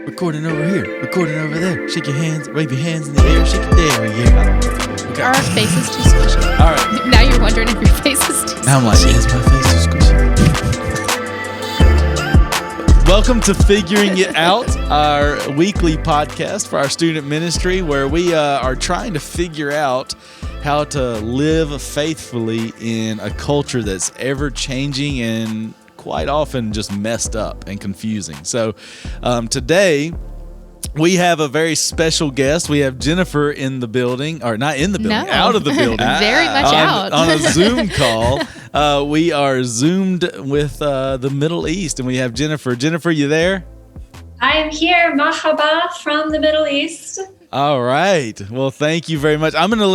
Recording over here. Recording over there. Shake your hands. Wave your hands in the air. Shake it there. Yeah. I don't know. Okay. Are our faces too squishy? All right. Now you're wondering if your face is too squishy. Now I'm like, is my face too squishy? Welcome to Figuring It Out, our weekly podcast for our student ministry, where we are trying to figure out how to live faithfully in a culture that's ever changing and quite often just messed up and confusing. So today we have a very special guest. We have Jennifer in the building, or not in the building, out of the building. Very much out. On a Zoom call. We are Zoomed with the Middle East, and we have Jennifer. Jennifer, you there? I am here. Mahaba from the Middle East. All right. Well, thank you very much. I'm going to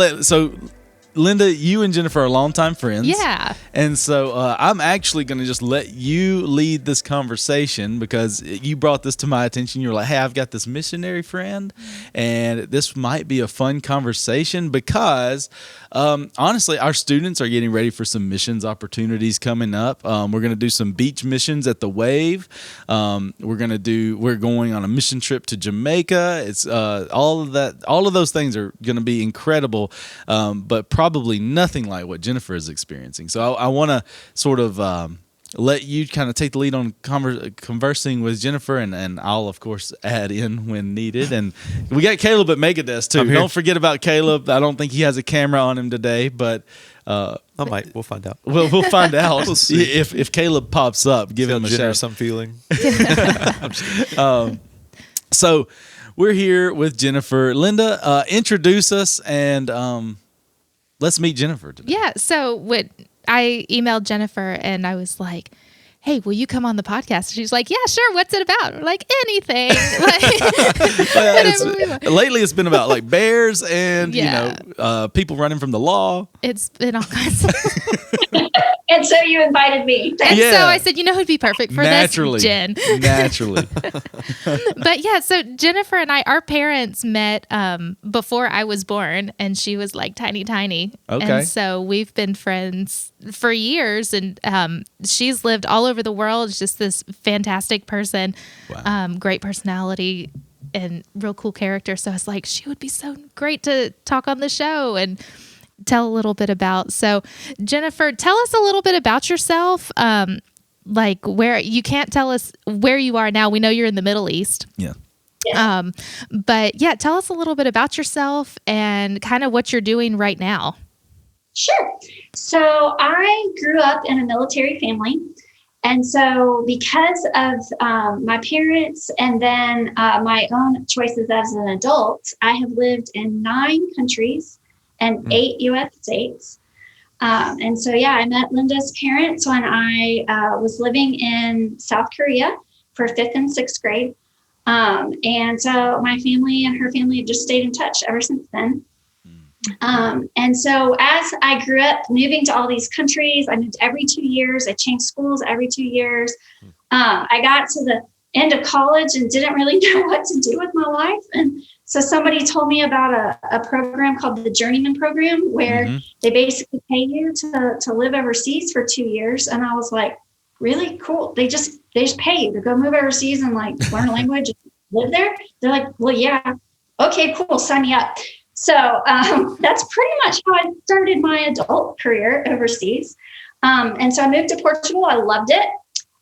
Linda, you and Jennifer are longtime friends. Yeah. And so I'm actually going to just let you lead this conversation because you brought this to my attention. You were like, hey, I've got this missionary friend, and this might be a fun conversation because, honestly, our students are getting ready for some missions opportunities coming up. We're going to do some beach missions at the Wave. We're going on a mission trip to Jamaica. It's all of those things are going to be incredible, but probably nothing like what Jennifer is experiencing. So I want to sort of let you kind of take the lead on conversing with Jennifer, and I'll, of course, add in when needed. And we got Caleb at Megadesk, too. Don't forget about Caleb. I don't think he has a camera on him today, but... I might. We'll find out. We'll find out. We'll see. If Caleb pops up, give him a shout. Some feeling. So we're here with Jennifer. Linda, introduce us, and let's meet Jennifer today. Yeah. So I emailed Jennifer and I was like, hey, will you come on the podcast? She's like, yeah, sure. What's it about? We're like, anything. Lately, it's been about like bears and people running from the law. It's been all kinds of And so you invited me. And so I said, who'd be perfect for this? Jen. Naturally. But yeah, so Jennifer and our parents met before I was born, and she was like tiny. Okay. And so we've been friends for years, and she's lived all over the world. She's just this fantastic person, great personality, and real cool character. So I was like, she would be so great to talk on the show and tell a little bit about. So Jennifer, tell us a little bit about yourself. Like where you can't tell us where you are now. We know you're in the Middle East. Yeah. But yeah, tell us a little bit about yourself and kind of what you're doing right now. Sure. So I grew up in a military family. And so because of my parents and then my own choices as an adult, I have lived in 9 countries and 8 U.S. states. And so, I met Linda's parents when I was living in South Korea for 5th and 6th grade. And so my family and her family have just stayed in touch ever since then. And so as I grew up moving to all these countries, I moved every 2 years. I changed schools every 2 years. I got to the end of college and didn't really know what to do with my life. And so somebody told me about a program called the Journeyman Program, where they basically pay you to live overseas for 2 years. And I was like, really cool. They just pay you to go move overseas and like learn a language and live there. They're like, well, yeah. Okay, cool. Sign me up. So that's pretty much how I started my adult career overseas. And so I moved to Portugal. I loved it.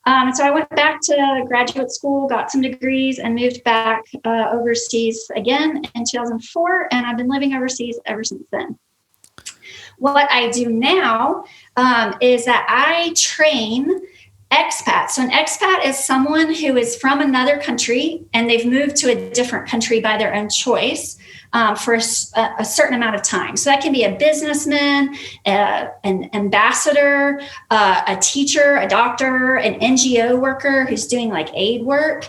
And so I went back to graduate school, got some degrees, and moved back overseas again in 2004. And I've been living overseas ever since then. What I do now is that I train expats. So an expat is someone who is from another country and they've moved to a different country by their own choice for a certain amount of time. So that can be a businessman, an ambassador, a teacher, a doctor, an NGO worker who's doing like aid work,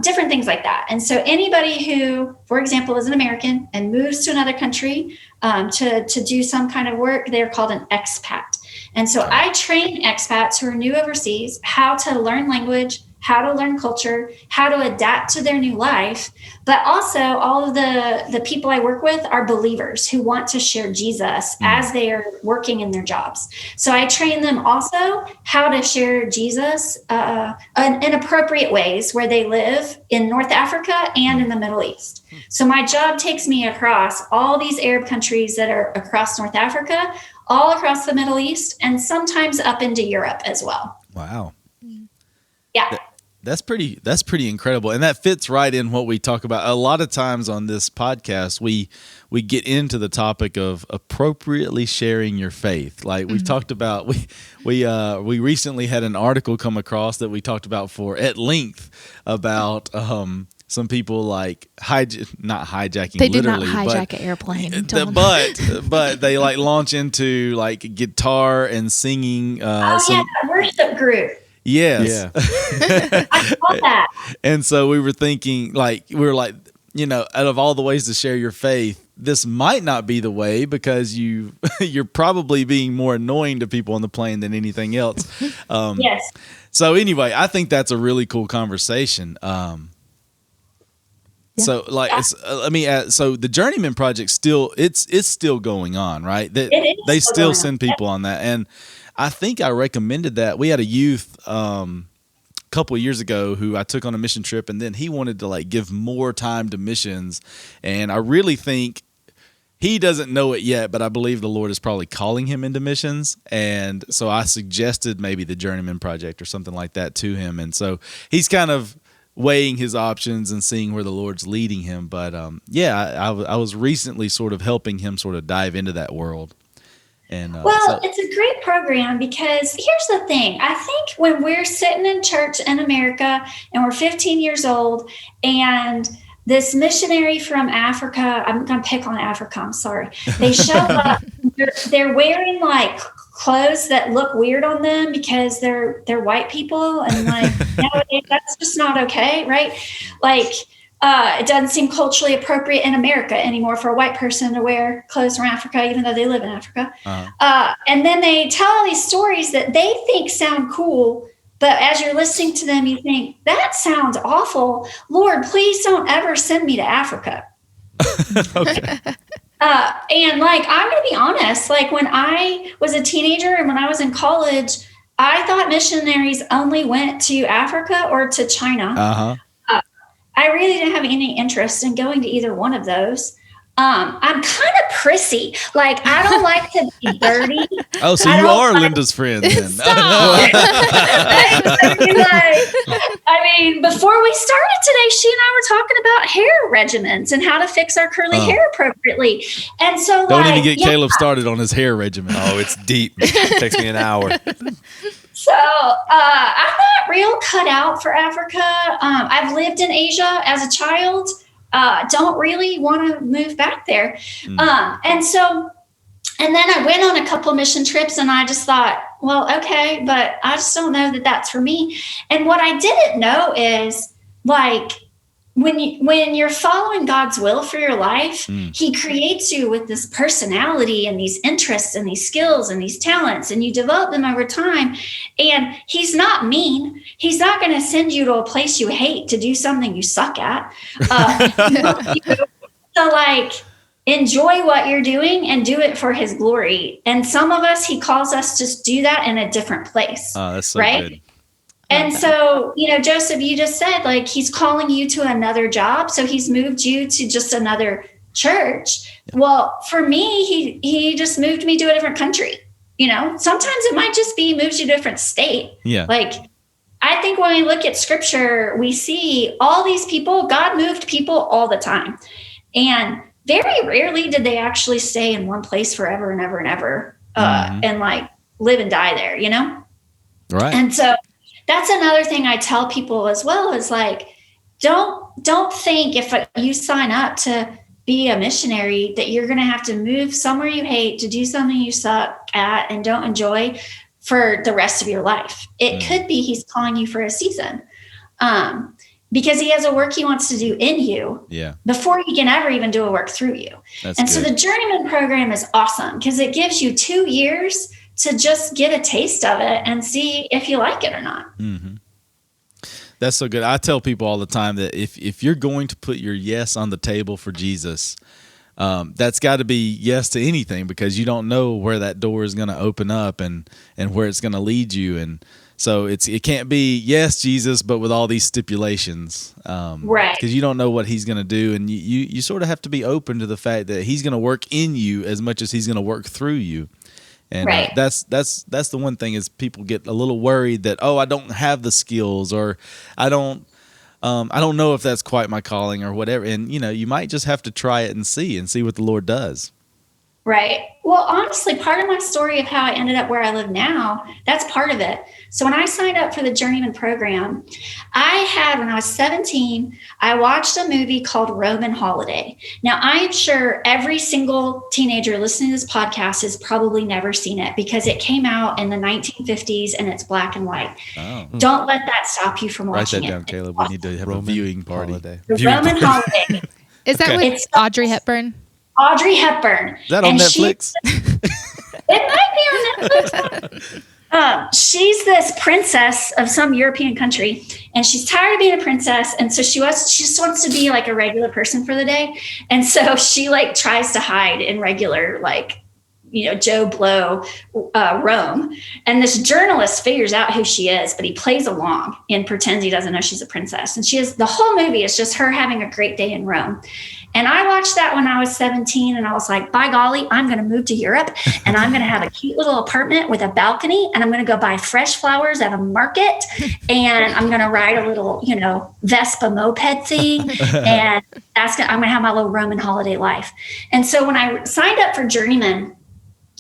different things like that. And so anybody who, for example, is an American and moves to another country to do some kind of work, they're called an expat. And so I train expats who are new overseas how to learn language, how to learn culture, how to adapt to their new life. But also all of the people I work with are believers who want to share Jesus as they are working in their jobs. So I train them also how to share Jesus in appropriate ways where they live in North Africa and in the Middle East. So my job takes me across all these Arab countries that are across North Africa, all across the Middle East, and sometimes up into Europe as well. Wow. Yeah. That's pretty incredible. And that fits right in what we talk about. A lot of times on this podcast, we get into the topic of appropriately sharing your faith. Like we've talked about, we recently had an article come across that we talked about at length about some people like not hijacking. They did literally, not hijack an airplane. But they like launch into like guitar and singing. Worship group. Yes. Yeah. I saw that. And so we were thinking, out of all the ways to share your faith, this might not be the way because you're probably being more annoying to people on the plane than anything else. Yes. So anyway, I think that's a really cool conversation. So let me add, so the Journeyman Project it's still going on, right? They still send people on that. And I think I recommended that. We had a youth a couple of years ago who I took on a mission trip, and then he wanted to like give more time to missions. And I really think he doesn't know it yet, but I believe the Lord is probably calling him into missions. And so I suggested maybe the Journeyman Project or something like that to him. And so he's kind of weighing his options and seeing where the Lord's leading him. But I was recently sort of helping him sort of dive into that world. And it's a great program because here's the thing. I think when we're sitting in church in America and we're 15 years old and this missionary from Africa, I'm going to pick on Africa, I'm sorry. They show up, they're wearing like clothes that look weird on them because they're white people. And like, nowadays, that's just not okay, right? Like, it doesn't seem culturally appropriate in America anymore for a white person to wear clothes from Africa, even though they live in Africa. And then they tell all these stories that they think sound cool, but as you're listening to them, you think, that sounds awful. Lord, please don't ever send me to Africa. Okay. And like, I'm going to be honest, like when I was a teenager and when I was in college, I thought missionaries only went to Africa or to China. I really didn't have any interest in going to either one of those. I'm kind of prissy. Like, I don't like to be dirty. Oh, so you are Linda's friend then. Before we started today, she and I were talking about hair regimens and how to fix our curly hair appropriately. And so don't even get Caleb started on his hair regimen. Oh, it's deep. It takes me an hour. So I'm not real cut out for Africa. I've lived in Asia as a child. Don't really want to move back there. And then I went on a couple mission trips and I just thought, well, okay, but I just don't know that that's for me. And what I didn't know is like, when you're following God's will for your life, he creates you with this personality and these interests and these skills and these talents, and you develop them over time. And he's not mean. He's not going to send you to a place you hate to do something you suck at. So like, enjoy what you're doing and do it for his glory. And some of us, he calls us to do that in a different place. Oh, that's so right? good. And so, Joseph, you just said like he's calling you to another job. So he's moved you to just another church. Well, for me, he just moved me to a different country. Sometimes it might just be moves you to a different state. Yeah. Like, I think when we look at scripture, we see all these people, God moved people all the time. And very rarely did they actually stay in one place forever and ever and ever and like live and die there, Right. And so that's another thing I tell people as well is like, don't think if you sign up to be a missionary that you're going to have to move somewhere you hate to do something you suck at and don't enjoy for the rest of your life. It could be he's calling you for a season because he has a work he wants to do in you before he can ever even do a work through you. So the Journeyman program is awesome because it gives you 2 years to just get a taste of it and see if you like it or not. That's so good. I tell people all the time that if you're going to put your yes on the table for Jesus, that's got to be yes to anything, because you don't know where that door is going to open up and where it's going to lead you. And so it can't be yes, Jesus, but with all these stipulations, Right. Because you don't know what he's going to do, and you sort of have to be open to the fact that he's going to work in you as much as he's going to work through you. And Right. that's the one thing is people get a little worried that, I don't have the skills, or I don't know if that's quite my calling or whatever. And you might just have to try it and see what the Lord does. Right. Well, honestly, part of my story of how I ended up where I live now, that's part of it. So when I signed up for the Journeyman program, when I was 17, I watched a movie called Roman Holiday. Now, I am sure every single teenager listening to this podcast has probably never seen it, because it came out in the 1950s and it's black and white. Oh. Don't let that stop you from Write watching that down, it. Caleb. We need to have a viewing party. Holiday. The Roman Holiday. Is that with Audrey Hepburn? Audrey Hepburn. Is that on Netflix? It might be on Netflix. She's this princess of some European country, and she's tired of being a princess. And so she just wants to be like a regular person for the day. And so she tries to hide in regular, Joe Blow, Rome. And this journalist figures out who she is, but he plays along and pretends he doesn't know she's a princess. And the whole movie is just her having a great day in Rome. And I watched that when I was 17, and I was like, by golly, I'm going to move to Europe, and I'm going to have a cute little apartment with a balcony, and I'm going to go buy fresh flowers at a market, and I'm going to ride a little, Vespa moped thing, and I'm going to have my little Roman holiday life. And so when I signed up for Journeyman,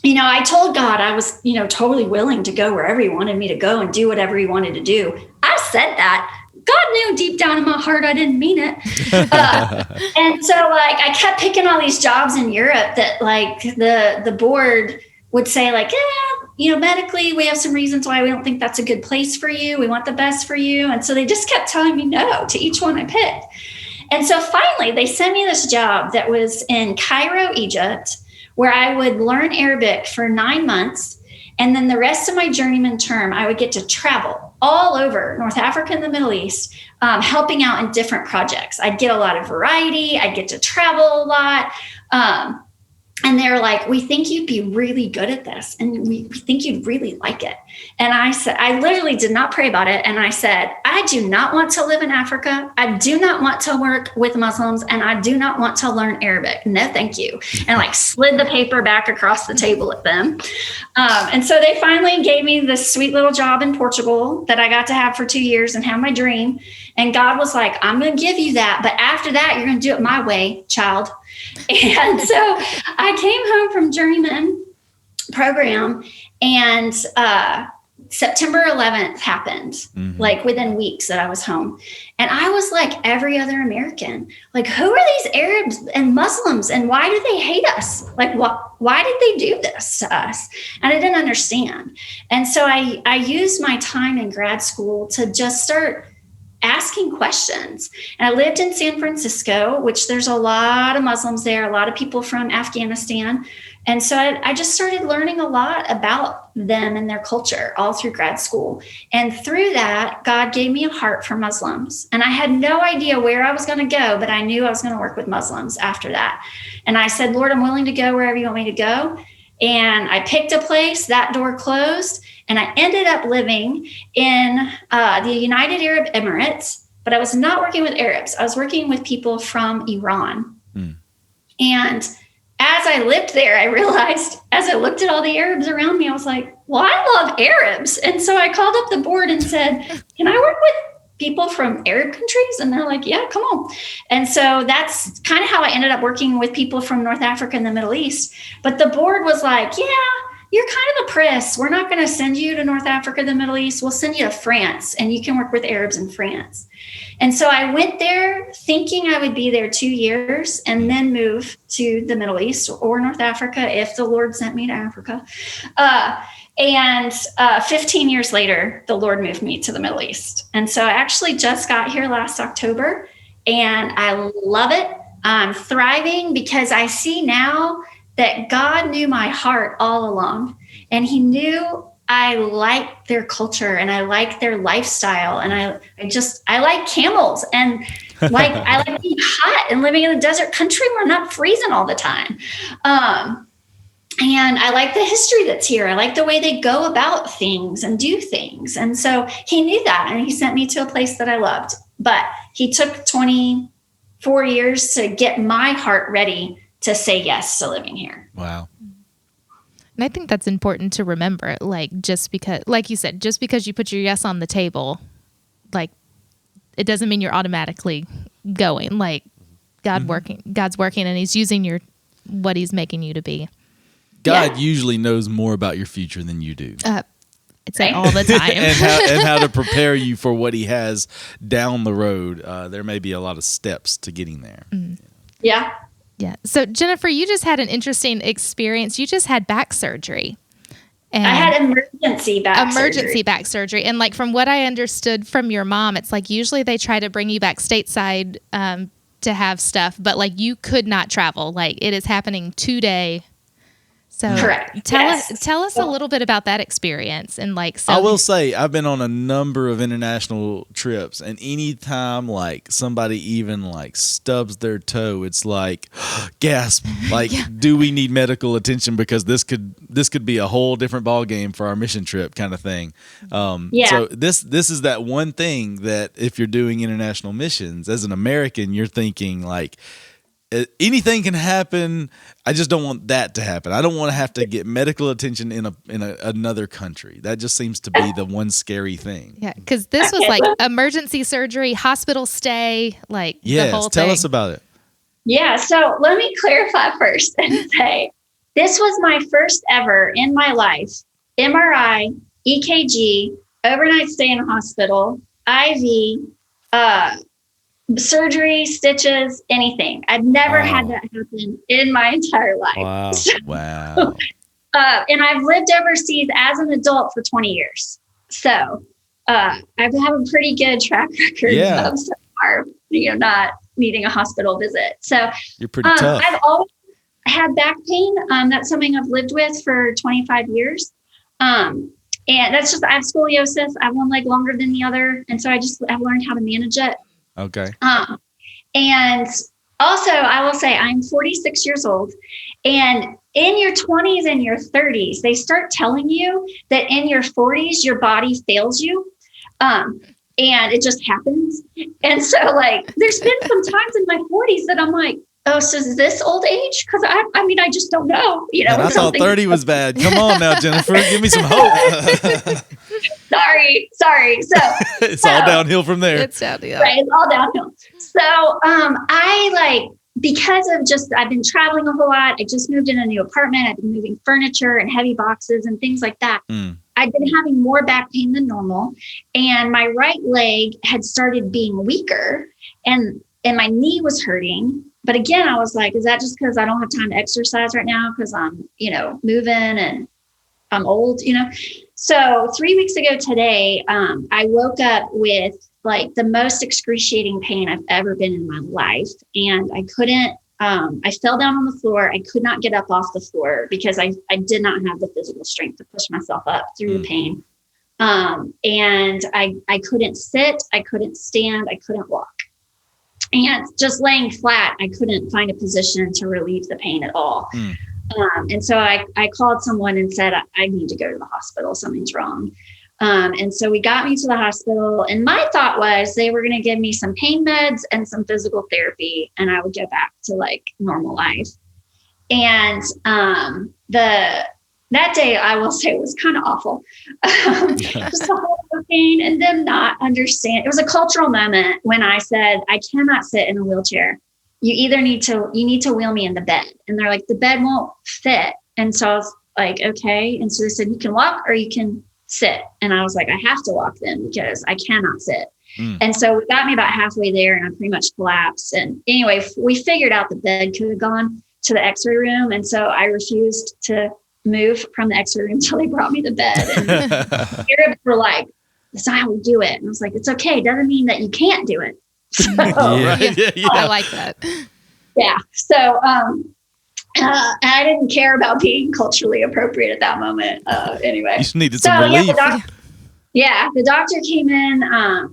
I told God I was, totally willing to go wherever he wanted me to go and do whatever he wanted to do. I said that. God knew deep down in my heart I didn't mean it. And so I kept picking all these jobs in Europe that the board would say medically we have some reasons why we don't think that's a good place for you. We want the best for you. And so they just kept telling me no to each one I picked. And so finally they sent me this job that was in Cairo, Egypt, where I would learn Arabic for 9 months. And then the rest of my journeyman term, I would get to travel all over North Africa and the Middle East, helping out in different projects. I'd get a lot of variety. I'd get to travel a lot. And they were like, we think you'd be really good at this, and we think you'd really like it. And I said, I literally did not pray about it. And I said, I do not want to live in Africa. I do not want to work with Muslims, and I do not want to learn Arabic. No, thank you. And slid the paper back across the table at them. And so they finally gave me this sweet little job in Portugal that I got to have for 2 years and have my dream. And God was like, I'm going to give you that, but after that, you're going to do it my way, child. And so I came home from Journeyman program, and September 11th happened, within weeks that I was home. And I was like every other American, who are these Arabs and Muslims, and why do they hate us? Why did they do this to us? And I didn't understand. And so I used my time in grad school to just start asking questions. And I lived in San Francisco, which there's a lot of Muslims there, a lot of people from Afghanistan. And so I just started learning a lot about them and their culture all through grad school. And through that, God gave me a heart for Muslims. And I had no idea where I was going to go, but I knew I was going to work with Muslims after that. And I said, Lord, I'm willing to go wherever you want me to go. And I picked a place, that door closed, and I ended up living in the United Arab Emirates, but I was not working with Arabs. I was working with people from Iran. And as I lived there, I realized, as I looked at all the Arabs around me, I was like, well, I love Arabs. And so I called up the board and said, can I work with people from Arab countries? And they're like, yeah, come on. And so that's kind of how I ended up working with people from North Africa and the Middle East. But the board was like, yeah, you're kind of a priss. We're not going to send you to North Africa, the Middle East. We'll send you to France, and you can work with Arabs in France. And so I went there thinking I would be there 2 years and then move to the Middle East or North Africa if the Lord sent me to Africa. And 15 years later, the Lord moved me to the Middle East. And so I actually just got here last October, and I love it. I'm thriving because I see now that God knew my heart all along, and he knew I like their culture and I like their lifestyle. And I like camels and like, I like being hot and living in a desert country where I'm not freezing all the time. And I like the history that's here. I like the way they go about things and do things. And so he knew that, and he sent me to a place that I loved. But he took 24 years to get my heart ready to say yes to living here. Wow. And I think that's important to remember. Like, just because, like you said, just because you put your yes on the table, like, it doesn't mean you're automatically going. Like, God's working, and he's using what he's making you to be. God usually knows more about your future than you do. It's like all the time. and how to prepare you for what he has down the road. There may be a lot of steps to getting there. Yeah. Yeah. So, Jennifer, you just had an interesting experience. You just had back surgery. And I had emergency back surgery. And like, from what I understood from your mom, it's like usually they try to bring you back stateside to have stuff, but like you could not travel. Like, it is happening today. So correct. Tell us a little bit about that experience. And like, so I will say I've been on a number of international trips, and anytime like somebody even like stubs their toe, it's like gasp, like, do we need medical attention? Because this could be a whole different ball game for our mission trip kind of thing. So this is that one thing that if you're doing international missions as an American, you're thinking like, anything can happen. I just don't want that to happen. I don't want to have to get medical attention in another country. That just seems to be the one scary thing. Yeah, because this was like emergency surgery, hospital stay, like the whole thing. Tell us about it. Yeah, so let me clarify first and say this was my first ever in my life MRI, EKG, overnight stay in a hospital, IV, surgery, stitches, anything. I've never had that happen in my entire life. Wow. Wow. And I've lived overseas as an adult for 20 years. So I have a pretty good track record of so far, not needing a hospital visit. So you're pretty tough. I've always had back pain. That's something I've lived with for 25 years. And that's just, I have scoliosis. I have one leg longer than the other. And so I've learned how to manage it. Okay. And also I will say I'm 46 years old, and in your 20s and your 30s, they start telling you that in your 40s, your body fails you. And it just happens. And so like, there's been some times in my 40s that I'm like, oh, so is this old age? Cause I just don't know, And I thought 30 was bad. Come on now, Jennifer, give me some hope. Sorry. So it's all downhill from there. It's downhill. Right, it's all downhill. So because of I've been traveling a whole lot. I just moved in a new apartment. I've been moving furniture and heavy boxes and things like that. I've been having more back pain than normal. And my right leg had started being weaker and my knee was hurting. But again, I was like, is that just because I don't have time to exercise right now? Because I'm, moving and I'm old, So 3 weeks ago today, I woke up with like the most excruciating pain I've ever been in my life. And I couldn't, I fell down on the floor. I could not get up off the floor because I did not have the physical strength to push myself up through the pain. And I couldn't sit, I couldn't stand, I couldn't walk. And just laying flat, I couldn't find a position to relieve the pain at all. And so I called someone and said, I need to go to the hospital. Something's wrong. And so we got me to the hospital. And my thought was they were going to give me some pain meds and some physical therapy, and I would go back to like normal life. And that day, I will say, was kind of awful. Just the whole pain and them not understand. It was a cultural moment when I said, I cannot sit in a wheelchair. You need to wheel me in the bed. And they're like, the bed won't fit. And so I was like, okay. And so they said, you can walk or you can sit. And I was like, I have to walk then because I cannot sit. And so it got me about halfway there and I pretty much collapsed. And anyway, we figured out the bed could have gone to the x-ray room. And so I refused to move from the x-ray room until they brought me the bed. And Arabs were like, that's not how we do it. And I was like, it's okay. It doesn't mean that you can't do it. So, I like that. Yeah. So, I didn't care about being culturally appropriate at that moment. Anyway, You just needed some relief. The doctor came in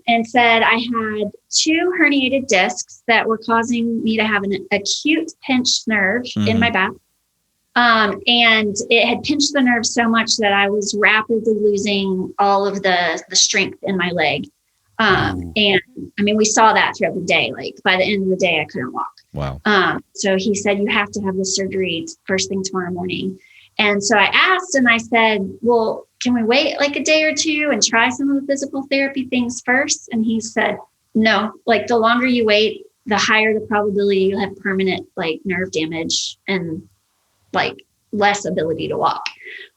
and said I had 2 herniated discs that were causing me to have an acute pinched nerve in my back. And it had pinched the nerve so much that I was rapidly losing all of the strength in my leg. And I mean, we saw that throughout the day. Like by the end of the day, I couldn't walk. Wow. So he said, you have to have the surgery first thing tomorrow morning. And so I asked and I said, well, can we wait like a day or two and try some of the physical therapy things first? And he said, no, like the longer you wait, the higher the probability you'll have permanent like nerve damage and like less ability to walk.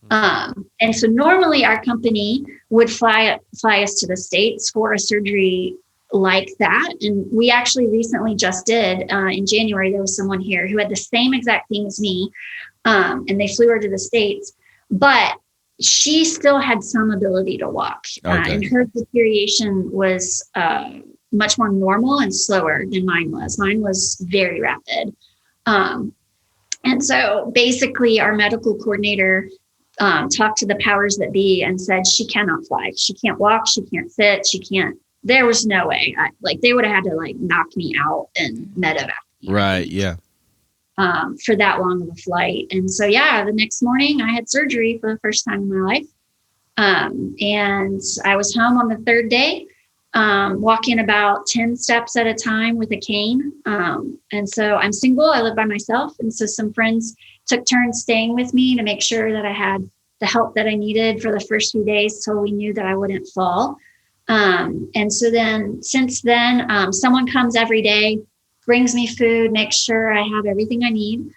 And so normally our company would fly us to the States for a surgery like that. And we actually recently just did, in January, there was someone here who had the same exact thing as me. And they flew her to the States, but she still had some ability to walk. And her deterioration was much more normal and slower than mine was. Mine was very rapid. And so basically our medical coordinator talked to the powers that be and said, she cannot fly. She can't walk. She can't sit. She can't. There was no way. They would have had to like knock me out and medevac me. Right. Yeah. For that long of a flight. And so, the next morning I had surgery for the first time in my life. And I was home on the 3rd day, walking about 10 steps at a time with a cane. And so I'm single, I live by myself. And so some friends took turns staying with me to make sure that I had the help that I needed for the first few days till we knew that I wouldn't fall. And so then since then, someone comes every day, brings me food, makes sure I have everything I need.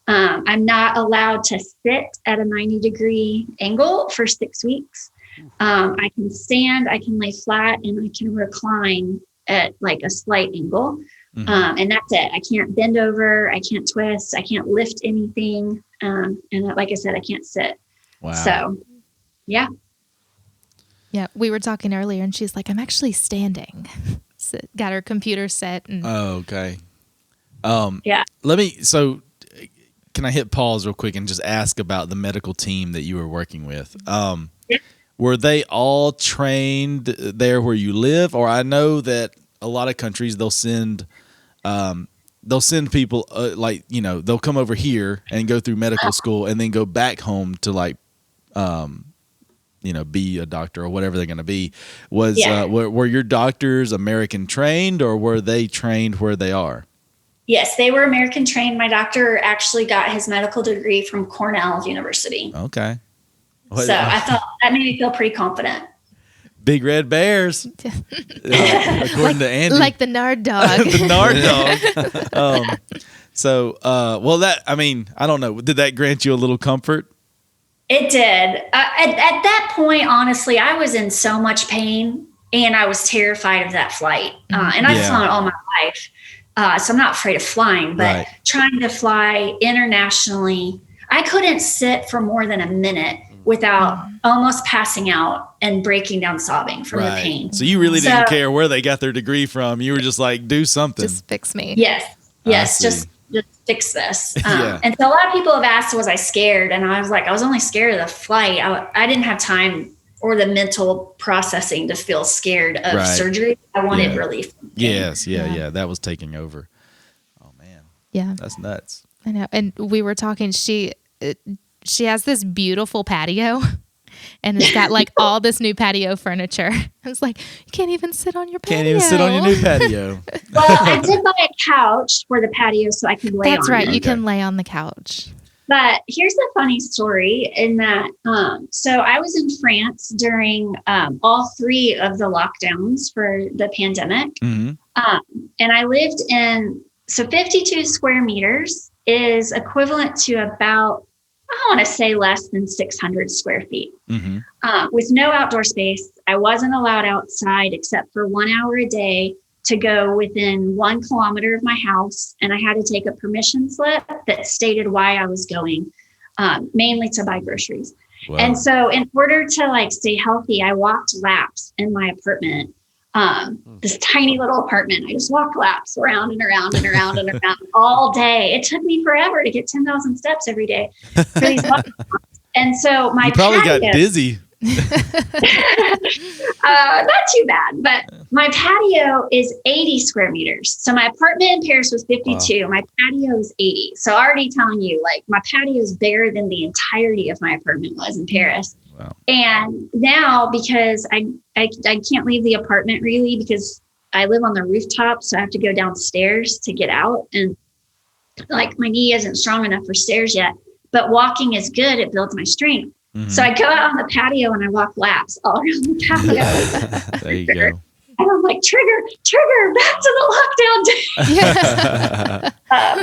I'm not allowed to sit at a 90-degree angle for 6 weeks. I can stand, I can lay flat, and I can recline at like a slight angle. And that's it. I can't bend over. I can't twist. I can't lift anything. And like I said, I can't sit. Wow. So, yeah. Yeah, we were talking earlier, and she's like, I'm actually standing. So, got her computer set. And okay. Yeah. So can I hit pause real quick and just ask about the medical team that you were working with? Were they all trained there where you live? Or I know that a lot of countries, they'll send people they'll come over here and go through medical school and then go back home to be a doctor or whatever they're going to be. Were your doctors American trained, or were they trained where they are? Yes, they were American trained. My doctor actually got his medical degree from Cornell University. Okay. So I thought that made me feel pretty confident. Big red bears, according to Andy. Like the Nard dog. The Nard dog. I don't know. Did that grant you a little comfort? It did. At that point, honestly, I was in so much pain and I was terrified of that flight. And I've flown all my life. So I'm not afraid of flying, but trying to fly internationally, I couldn't sit for more than a minute without almost passing out and breaking down sobbing from the pain. So you really didn't care where they got their degree from. You were just like, do something. Just fix me. Yes. Just fix this. And so a lot of people have asked, was I scared? And I was like, I was only scared of the flight. I didn't have time or the mental processing to feel scared of surgery. I wanted relief. Yes. Yeah. That was taking over. Oh man. Yeah. That's nuts. I know. And we were talking, she has this beautiful patio and it's got like all this new patio furniture. I was like, you can't even sit on your patio. Can't even sit on your new patio. Well, I did buy a couch for the patio so I could lay on it. That's right. You can lay on the couch. But here's a funny story in that, so I was in France during all 3 of the lockdowns for the pandemic. Mm-hmm. And I lived in, 52 square meters is equivalent to about, I want to say less than 600 square feet. Mm-hmm. With no outdoor space. I wasn't allowed outside except for 1 hour a day to go within 1 kilometer of my house. And I had to take a permission slip that stated why I was going, mainly to buy groceries. Wow. And so in order to stay healthy, I walked laps in my apartment this tiny little apartment. I just walked laps around and around and around and around all day. It took me forever to get 10,000 steps every day for these walks. And so my You probably patio, got dizzy. not too bad, but my patio is 80 square meters. So my apartment in Paris was 52. Wow. My patio is 80. So already telling you, like, my patio is bigger than the entirety of my apartment was in Paris. Wow. And now, because I can't leave the apartment really, because I live on the rooftop, so I have to go downstairs to get out, and like my knee isn't strong enough for stairs yet, but walking is good. It builds my strength. Mm-hmm. So I go out on the patio and I walk laps all around the patio. There you go. And I'm like, trigger, back to the lockdown day.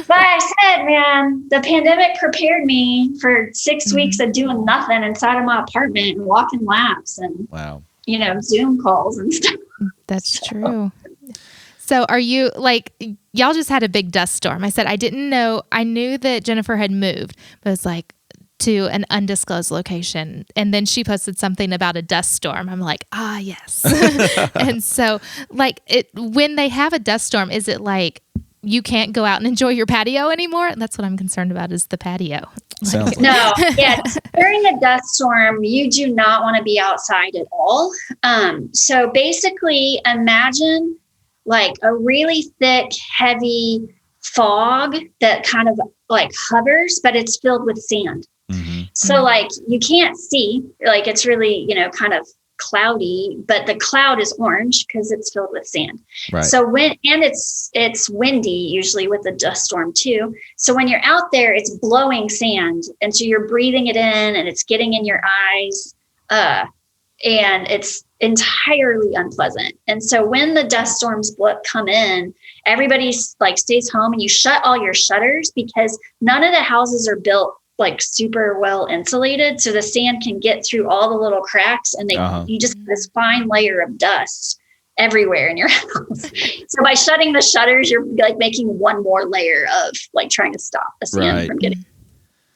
But I said, man, the pandemic prepared me for 6 weeks of doing nothing inside of my apartment and walking laps and, Zoom calls and stuff. That's true. So are you like, y'all just had a big dust storm. I said, I didn't know. I knew that Jennifer had moved, but it's like, to an undisclosed location. And then she posted something about a dust storm. I'm like, yes. And so like when they have a dust storm, is it like you can't go out and enjoy your patio anymore? That's what I'm concerned about, is the patio. Sounds No, yeah. During a dust storm, you do not want to be outside at all. So basically imagine like a really thick, heavy fog that kind of like hovers, but it's filled with sand. Mm-hmm. So like you can't see, like it's really, kind of cloudy, but the cloud is orange because it's filled with sand. Right. So it's windy usually with the dust storm too. So when you're out there, it's blowing sand. And so you're breathing it in and it's getting in your eyes. And it's entirely unpleasant. And so when the dust storms come in, everybody like stays home and you shut all your shutters because none of the houses are built like super well insulated. So the sand can get through all the little cracks and you just get this fine layer of dust everywhere in your house. So by shutting the shutters, you're like making one more layer of like trying to stop the sand from getting,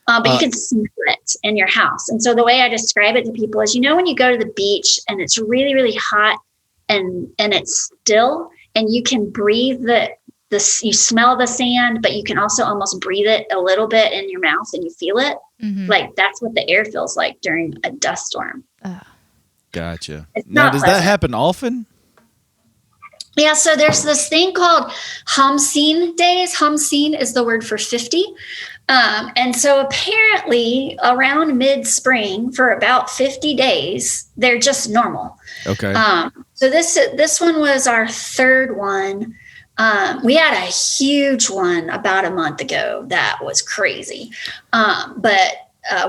but you can smell it in your house. And so the way I describe it to people is, when you go to the beach and it's really, really hot and it's still, and you can breathe you smell the sand, but you can also almost breathe it a little bit in your mouth and you feel it. Mm-hmm. Like that's what the air feels like during a dust storm. Gotcha. Now, does that happen often? Yeah. So there's this thing called Hamseen days. Hamseen is the word for 50. And so apparently around mid-spring for about 50 days, they're just normal. Okay. So this one was our third one. We had a huge one about a month ago that was crazy. But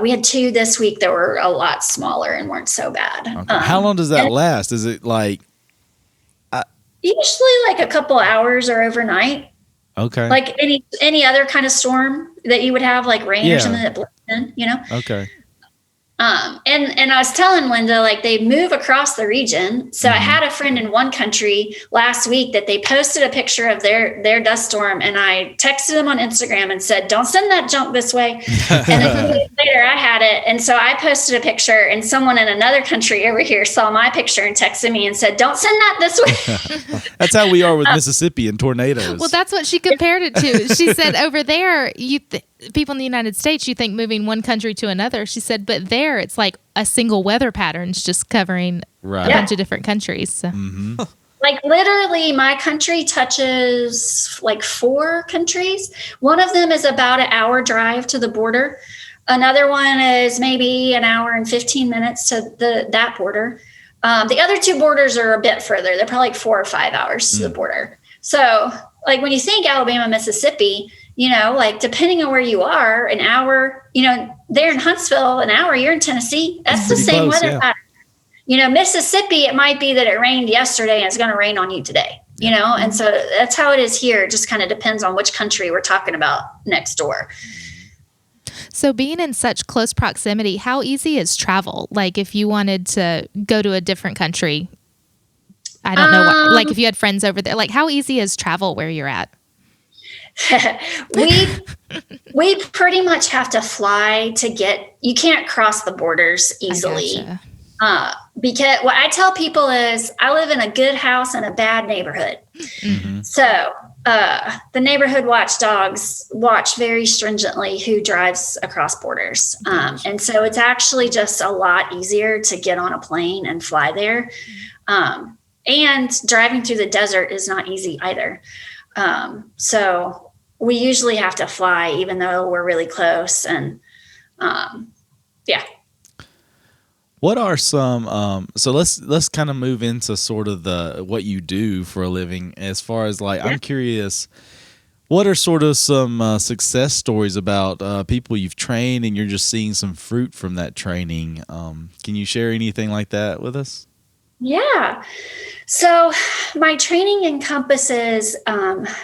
we had two this week that were a lot smaller and weren't so bad. Okay. How long does that last? Is it like? Usually like a couple hours or overnight. Okay. Like any other kind of storm that you would have, like rain or something that blows in, Okay. And I was telling Linda, like they move across the region. So I had a friend in one country last week that they posted a picture of their dust storm. And I texted them on Instagram and said, don't send that junk this way. And then 2 days later I had it. And so I posted a picture and someone in another country over here saw my picture and texted me and said, don't send that this way. That's how we are with Mississippi and tornadoes. Well, that's what she compared it to. She said over there, people in the United States, you think moving one country to another. She said, but there it's like a single weather pattern's just covering a bunch of different countries. So. Mm-hmm. Like literally my country touches like 4 countries. One of them is about an hour drive to the border. Another one is maybe an hour and 15 minutes to that border. The other 2 borders are a bit further. They're probably like 4 or 5 hours to the border. So like when you think Alabama, Mississippi, like depending on where you are, an hour, there in Huntsville, an hour, you're in Tennessee. That's the same weather pattern. Mississippi, it might be that it rained yesterday and it's going to rain on you today, and so that's how it is here. It just kind of depends on which country we're talking about next door. So being in such close proximity, how easy is travel? Like if you wanted to go to a different country, I don't know, like if you had friends over there, like how easy is travel where you're at? we pretty much have to fly to you can't cross the borders easily. because what I tell people is I live in a good house in a bad neighborhood. Mm-hmm. So the neighborhood watchdogs watch very stringently who drives across borders. And so it's actually just a lot easier to get on a plane and fly there. And driving through the desert is not easy either. So we usually have to fly, even though we're really close. And yeah. What are some so let's kind of move into sort of what you do for a living, as far as like, I'm curious, what are sort of some success stories about people you've trained and you're just seeing some fruit from that training? Can you share anything like that with us? Yeah. So my training encompasses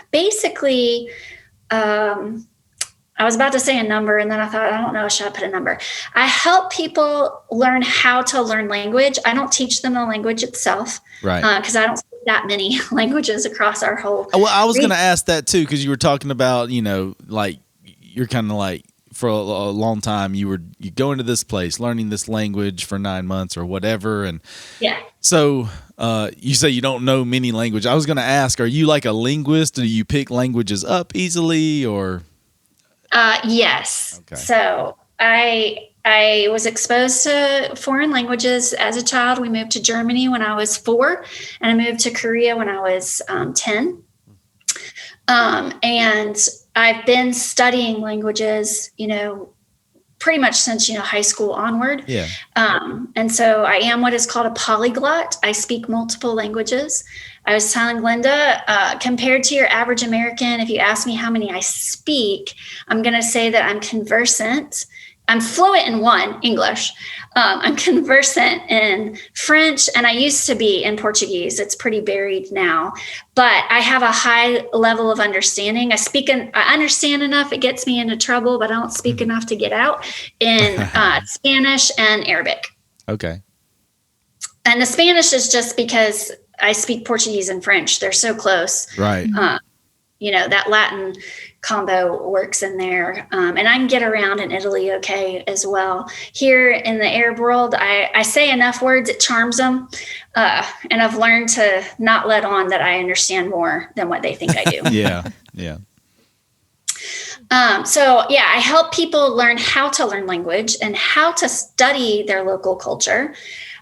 basically I was about to say a number, and then I thought, I don't know, should I put a number? I help people learn how to learn language. I don't teach them the language itself, Right? Because I don't speak that many languages across our whole. Well, I was going to ask that too, because you were talking about, like you're kind of like, for a long time you go into this place learning this language for 9 months or whatever, and yeah. So you say you don't know many languages. I was going to ask, are you like a linguist? Do you pick languages up easily, or? Yes. Okay. So I was exposed to foreign languages as a child. We moved to Germany when I was 4, and I moved to Korea when I was 10. And I've been studying languages, pretty much since, high school onward. Yeah. And so I am what is called a polyglot. I speak multiple languages. I was telling Linda, compared to your average American, if you ask me how many I speak, I'm going to say that I'm conversant. I'm fluent in one, English. I'm conversant in French, and I used to be in Portuguese. It's pretty buried now, but I have a high level of understanding. I understand enough. It gets me into trouble, but I don't speak enough to get out in Spanish and Arabic. Okay. And the Spanish is just because I speak Portuguese and French. They're so close. Right. That Latin combo works in there. And I can get around in Italy okay as well. Here in the Arab world, I say enough words, it charms them. And I've learned to not let on that I understand more than what they think I do. Yeah. I help people learn how to learn language and how to study their local culture.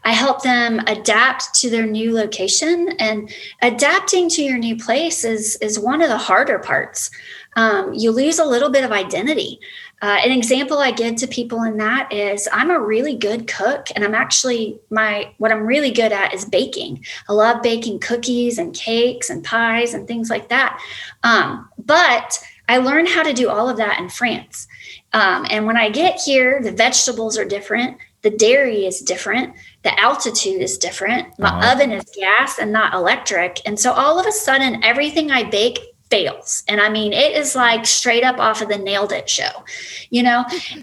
I help them adapt to their new location, and adapting to your new place is one of the harder parts. You lose a little bit of identity. An example I give to people in that is I'm a really good cook, and what I'm really good at is baking. I love baking cookies and cakes and pies and things like that. But I learned how to do all of that in France. And when I get here, the vegetables are different. The dairy is different. The altitude is different. My oven is gas and not electric. And so all of a sudden, everything I bake fails. And I mean, it is like straight up off of the Nailed It show,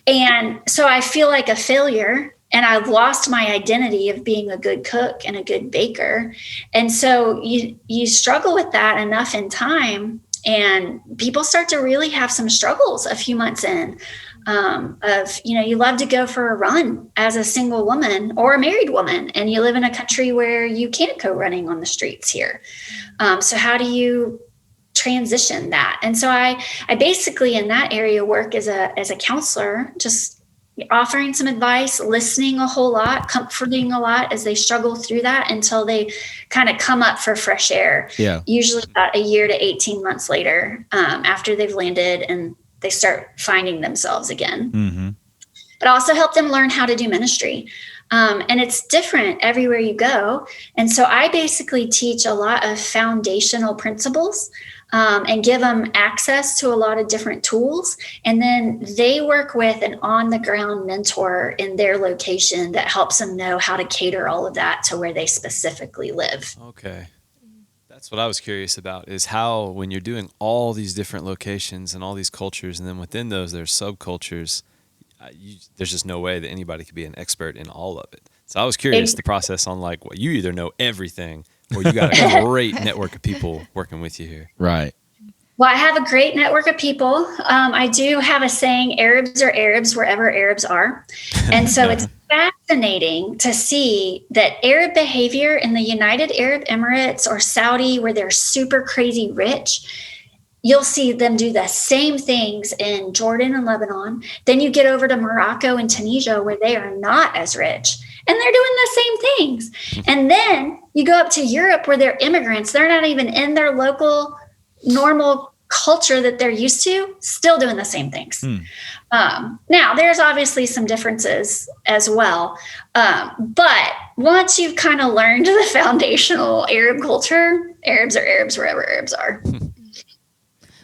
And so I feel like a failure, and I've lost my identity of being a good cook and a good baker. And so you struggle with that enough in time, and people start to really have some struggles a few months in. You love to go for a run as a single woman or a married woman, and you live in a country where you can't go running on the streets here. So how do you transition that? And so I basically in that area work as a counselor, just offering some advice, listening a whole lot, comforting a lot as they struggle through that until they kind of come up for fresh air. Yeah. Usually about a year to 18 months later, after they've landed and they start finding themselves again. Mm-hmm. But also help them learn how to do ministry. And it's different everywhere you go. And so I basically teach a lot of foundational principles and give them access to a lot of different tools. And then they work with an on-the-ground mentor in their location that helps them know how to cater all of that to where they specifically live. Okay. That's what I was curious about, is how, when you're doing all these different locations and all these cultures, and then within those there's subcultures, there's just no way that anybody could be an expert in all of it. So I was curious the process on like, what, you either know everything or you got a great network of people working with you here. Right. Well, I have a great network of people. I do have a saying, Arabs are Arabs wherever Arabs are. And so it's fascinating to see that Arab behavior in the United Arab Emirates or Saudi, where they're super crazy rich, you'll see them do the same things in Jordan and Lebanon. Then you get over to Morocco and Tunisia, where they are not as rich, and they're doing the same things. And then you go up to Europe, where they're immigrants. They're not even in their local normal culture that they're used to, still doing the same things. Now, there's obviously some differences as well. But once you've kind of learned the foundational Arab culture, Arabs are Arabs wherever Arabs are.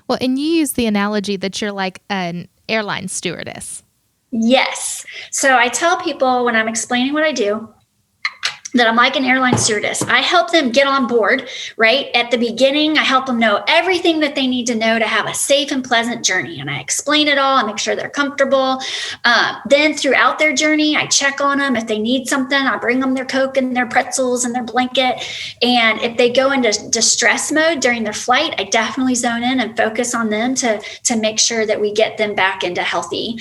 Well, and you use the analogy that you're like an airline stewardess. Yes. So I tell people when I'm explaining what I do, that I'm like an airline stewardess. I help them get on board, right? At the beginning, I help them know everything that they need to know to have a safe and pleasant journey. And I explain it all. I make sure they're comfortable. Then throughout their journey, I check on them. If they need something, I bring them their Coke and their pretzels and their blanket. And if they go into distress mode during their flight, I definitely zone in and focus on them to make sure that we get them back into healthy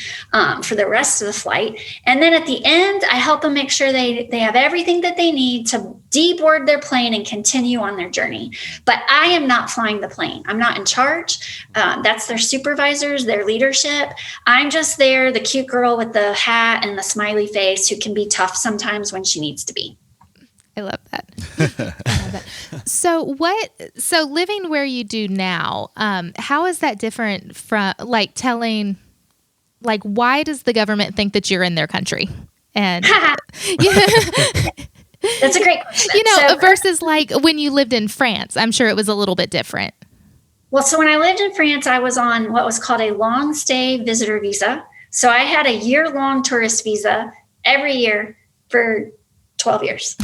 for the rest of the flight. And then at the end, I help them make sure they have everything that they need to deboard their plane and continue on their journey. But I am not flying the plane. I'm not in charge. That's their supervisors, their leadership. I'm just there, the cute girl with the hat and the smiley face who can be tough sometimes when she needs to be. I love that. I love that. So living where you do now, how is that different from like telling, like, why does the government think that you're in their country? And that's a great question. Versus like when you lived in France, I'm sure it was a little bit different. Well, so when I lived in France, I was on what was called a long stay visitor visa. So I had a year-long tourist visa every year for 12 years.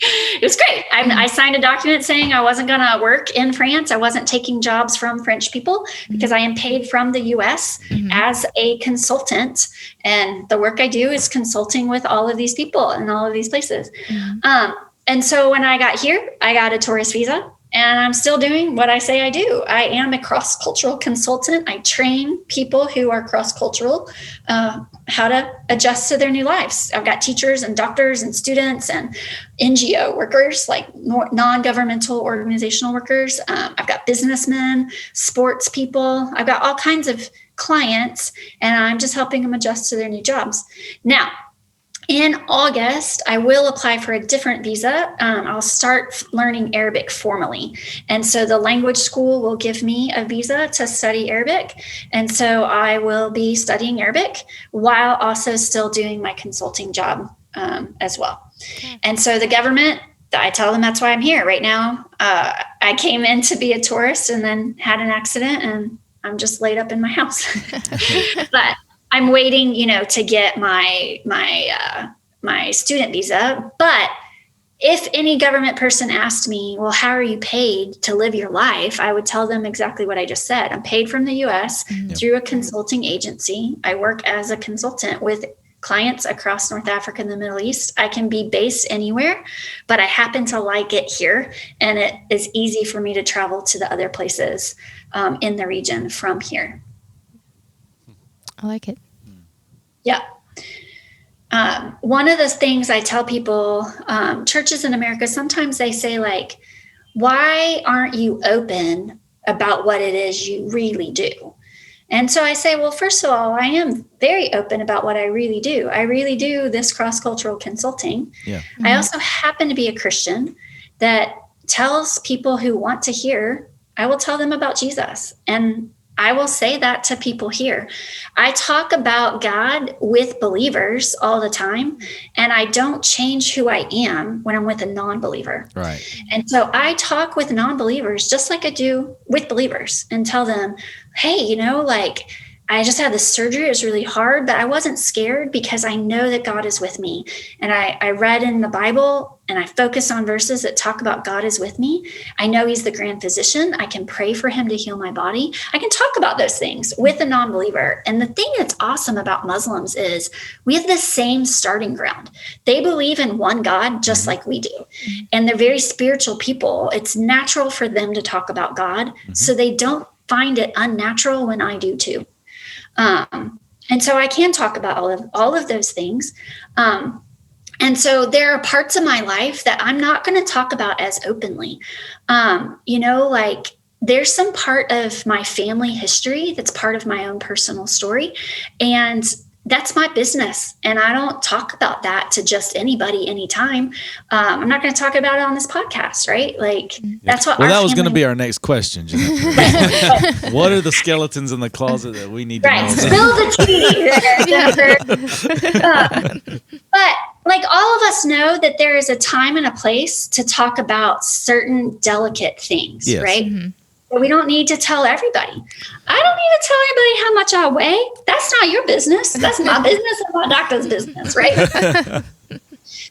It was great. I signed a document saying I wasn't going to work in France. I wasn't taking jobs from French people because I am paid from the U.S. as a consultant. And the work I do is consulting with all of these people in all of these places. And so when I got here, I got a tourist visa. And I'm still doing what I say I do. I am a cross-cultural consultant. I train people who are cross-cultural how to adjust to their new lives. I've got teachers and doctors and students and NGO workers, like non-governmental organizational workers. I've got businessmen, sports people. I've got all kinds of clients, and I'm just helping them adjust to their new jobs. Now, in August, I will apply for a different visa. I'll start learning Arabic formally. And so the language school will give me a visa to study Arabic. And so I will be studying Arabic while also still doing my consulting job as well. Okay. And so the government, I tell them that's why I'm here right now. I came in to be a tourist and then had an accident, and I'm just laid up in my house. But I'm waiting, to get my student visa. But if any government person asked me, well, how are you paid to live your life? I would tell them exactly what I just said. I'm paid from the U.S. through a consulting agency. I work as a consultant with clients across North Africa and the Middle East. I can be based anywhere, but I happen to like it here. And it is easy for me to travel to the other places in the region from here. I like it. Yeah. One of the things I tell people, churches in America, sometimes they say, like, why aren't you open about what it is you really do? And so I say, well, first of all, I am very open about what I really do. I really do this cross-cultural consulting. Yeah. I also happen to be a Christian that tells people who want to hear, I will tell them about Jesus. And I will say that to people here. I talk about God with believers all the time, and I don't change who I am when I'm with a non-believer. Right. And so I talk with non-believers just like I do with believers and tell them, hey, I just had this surgery. It was really hard, but I wasn't scared because I know that God is with me. And I read in the Bible and I focus on verses that talk about God is with me. I know he's the grand physician. I can pray for him to heal my body. I can talk about those things with a non-believer. And the thing that's awesome about Muslims is we have the same starting ground. They believe in one God just like we do. And they're very spiritual people. It's natural for them to talk about God. So they don't find it unnatural when I do too. And so I can talk about all of those things. And so there are parts of my life that I'm not going to talk about as openly. Like there's some part of my family history that's part of my own personal story. And that's my business. And I don't talk about that to just anybody anytime. I'm not going to talk about it on this podcast, right? Like that's what. Well, that was going to be our next question, Jennifer. What are the skeletons in the closet that we need to know? Spill the tea. But like all of us know that there is a time and a place to talk about certain delicate things, yes. right? Mm-hmm. But we don't need to tell everybody. I don't need to tell everybody how much I weigh. That's not your business. That's my business and my doctor's business, right?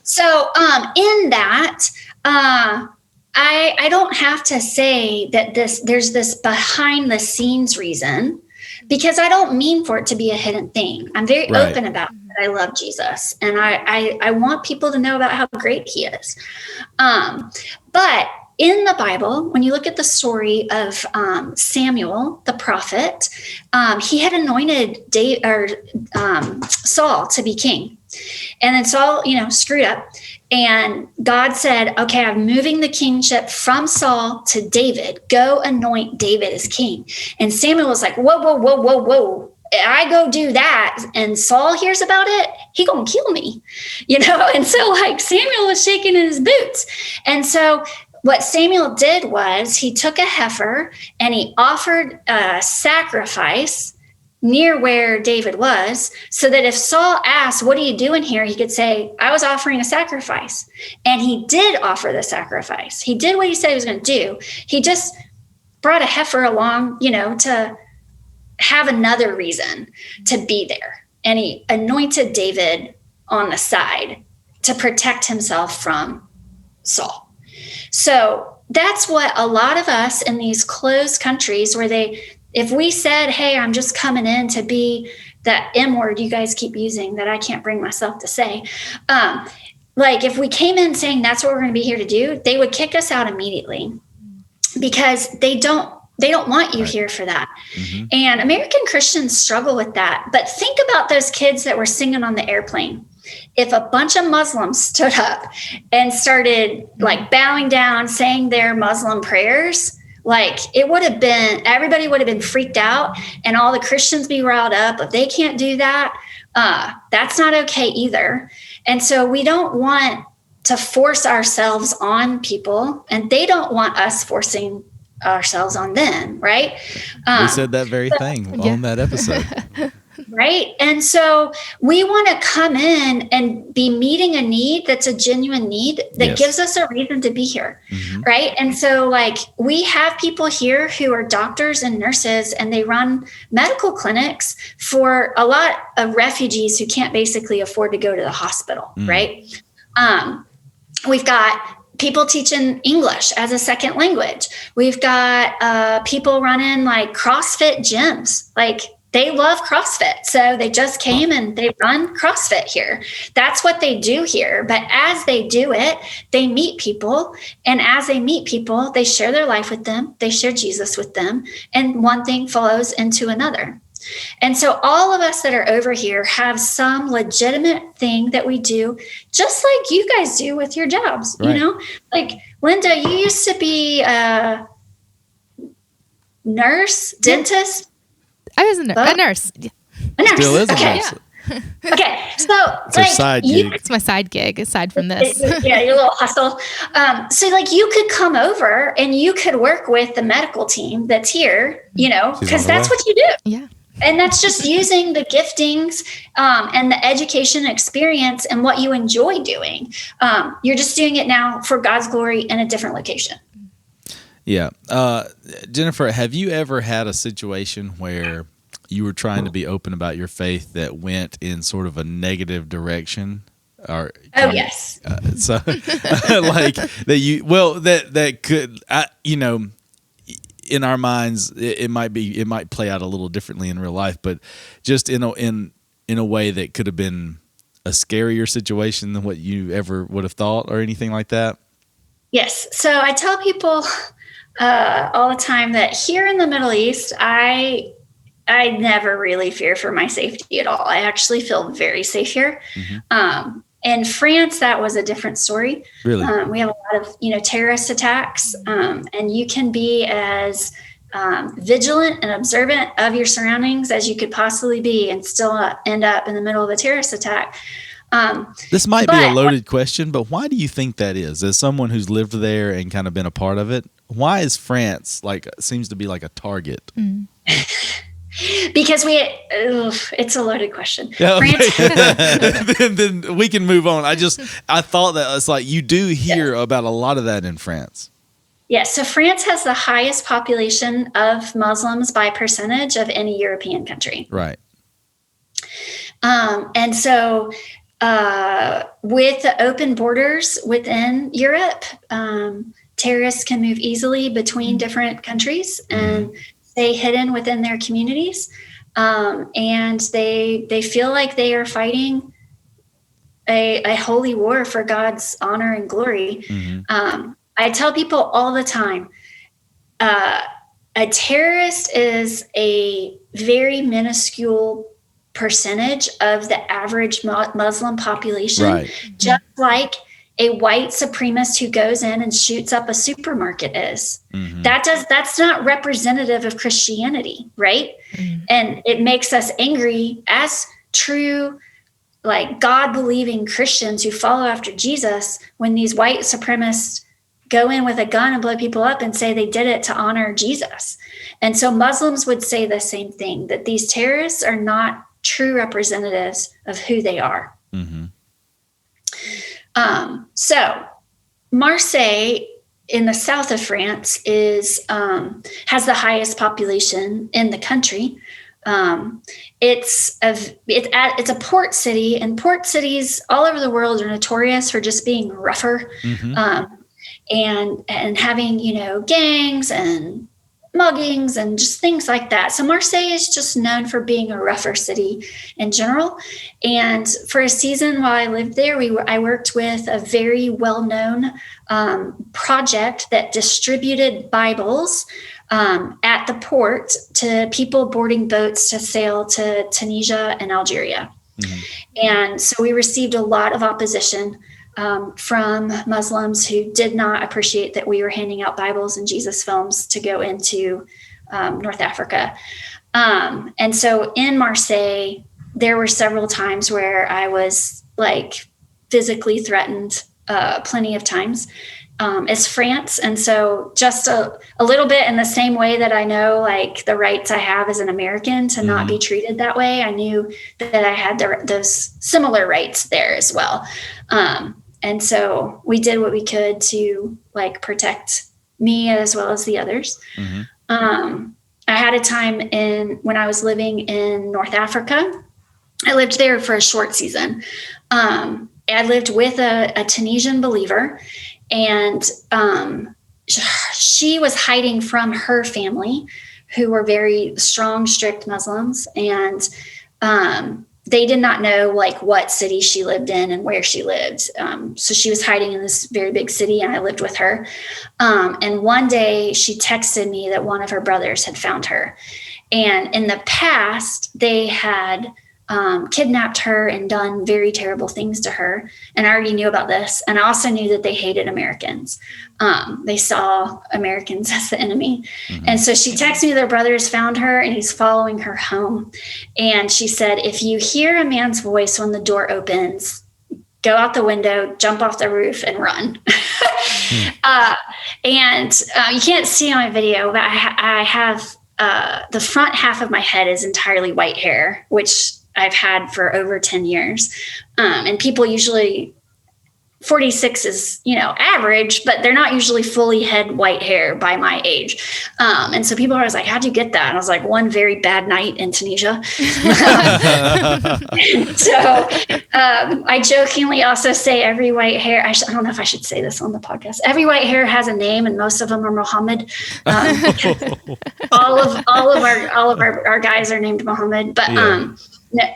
So in that, I don't have to say that there's this behind the scenes reason, because I don't mean for it to be a hidden thing. I'm very open about it. I love Jesus, and I want people to know about how great he is. But in the Bible, when you look at the story of Samuel, the prophet, he had anointed Saul to be king. And then Saul, screwed up. And God said, okay, I'm moving the kingship from Saul to David. Go anoint David as king. And Samuel was like, whoa. I go do that and Saul hears about it, he gonna kill me, And so like Samuel was shaking in his boots. And so what Samuel did was he took a heifer and he offered a sacrifice near where David was, so that if Saul asked, what are you doing here? He could say, I was offering a sacrifice. And he did offer the sacrifice. He did what he said he was going to do. He just brought a heifer along, to have another reason to be there. And he anointed David on the side to protect himself from Saul. So that's what a lot of us in these closed countries where if we said, hey, I'm just coming in to be that M word you guys keep using that I can't bring myself to say. Like if we came in saying that's what we're going to be here to do, they would kick us out immediately because they don't want you here for that. Mm-hmm. And American Christians struggle with that. But think about those kids that were singing on the airplane. If a bunch of Muslims stood up and started like bowing down, saying their Muslim prayers, like everybody would have been freaked out and all the Christians be riled up. If they can't do that, that's not okay either. And so we don't want to force ourselves on people, and they don't want us forcing ourselves on them, right? We said that very thing on that episode. Right. And so we want to come in and be meeting a need that's a genuine need that gives us a reason to be here. Mm-hmm. Right. And so like we have people here who are doctors and nurses, and they run medical clinics for a lot of refugees who can't basically afford to go to the hospital. Mm. Right. We've got people teaching English as a second language. We've got people running like CrossFit gyms. Like they love CrossFit. So they just came and they run CrossFit here. That's what they do here. But as they do it, they meet people. And as they meet people, they share their life with them. They share Jesus with them. And one thing follows into another. And so all of us that are over here have some legitimate thing that we do, just like you guys do with your jobs. Right. Like Linda, you used to be a nurse, dentist. I was a nurse. A nurse. Still is a nurse. Yeah. Okay, so it's like side gig. It's my side gig aside from this. Yeah, your little hustle. So like you could come over and you could work with the medical team that's here, because that's what you do. Yeah. And that's just using the giftings and the education experience and what you enjoy doing. You're just doing it now for God's glory in a different location. Yeah. Jennifer, have you ever had a situation where you were trying to be open about your faith that went in sort of a negative direction? Yes. So like that could, in our minds, it might play out a little differently in real life, but just in a way that could have been a scarier situation than what you ever would have thought or anything like that. Yes. So I tell people all the time that here in the Middle East, I I never really fear for my safety at all. I actually feel very safe here. In France, that was a different story. Really? We have a lot of, terrorist attacks, and you can be as vigilant and observant of your surroundings as you could possibly be and still end up in the middle of a terrorist attack. This might be a loaded question, but why do you think that is? As someone who's lived there and kind of been a part of it, why is France seems to be like a target? Because it's a loaded question. Yeah, France, then we can move on. I thought that it's like you do hear about a lot of that in France. Yeah, so France has the highest population of Muslims by percentage of any European country. Right. And so with the open borders within Europe, terrorists can move easily between different countries and stay hidden within their communities. And they feel like they are fighting a holy war for God's honor and glory. I tell people all the time, a terrorist is a very minuscule percentage of the average Muslim population, right. Just like a white supremacist who goes in and shoots up a supermarket is. That's not representative of Christianity, right? And it makes us angry as true, like God-believing Christians who follow after Jesus when these white supremacists go in with a gun and blow people up and say they did it to honor Jesus. And so Muslims would say the same thing, that these terrorists are not true representatives of who they are. So Marseille in the south of France has the highest population in the country. It's a port city, and port cities all over the world are notorious for just being rougher, and having, gangs and muggings and just things like that. So Marseille is just known for being a rougher city in general. And for a season while I lived there, I worked with a very well-known project that distributed Bibles at the port to people boarding boats to sail to Tunisia and Algeria. And so we received a lot of opposition from Muslims who did not appreciate that we were handing out Bibles and Jesus films to go into North Africa. And so in Marseille, there were several times where I was physically threatened plenty of times. It's France. And so just a little bit in the same way that I know the rights I have as an American to not be treated that way, I knew that I had those similar rights there as well. And so we did what we could to protect me as well as the others. I had a time when I was living in North Africa. I lived there for a short season. I lived with a Tunisian believer, and she was hiding from her family, who were very strong, strict Muslims. And they did not know what city she lived in and where she lived. So she was hiding in this very big city, and I lived with her. And one day she texted me that one of her brothers had found her. And in the past, they had kidnapped her and done very terrible things to her. And I already knew about this. And I also knew that they hated Americans. They saw Americans as the enemy. And so she texted me their brothers found her, and he's following her home. And she said, if you hear a man's voice when the door opens, go out the window, jump off the roof, and run. And you can't see on my video, but I have the front half of my head is entirely white hair, which I've had for over 10 years. And people usually, 46 is, average, but they're not usually fully had white hair by my age. And so people are always like, how'd you get that? And I was like, one very bad night in Tunisia. So I jokingly also say every white hair, I don't know if I should say this on the podcast. Every white hair has a name, and most of them are Muhammad. All of our guys are named Muhammad, but,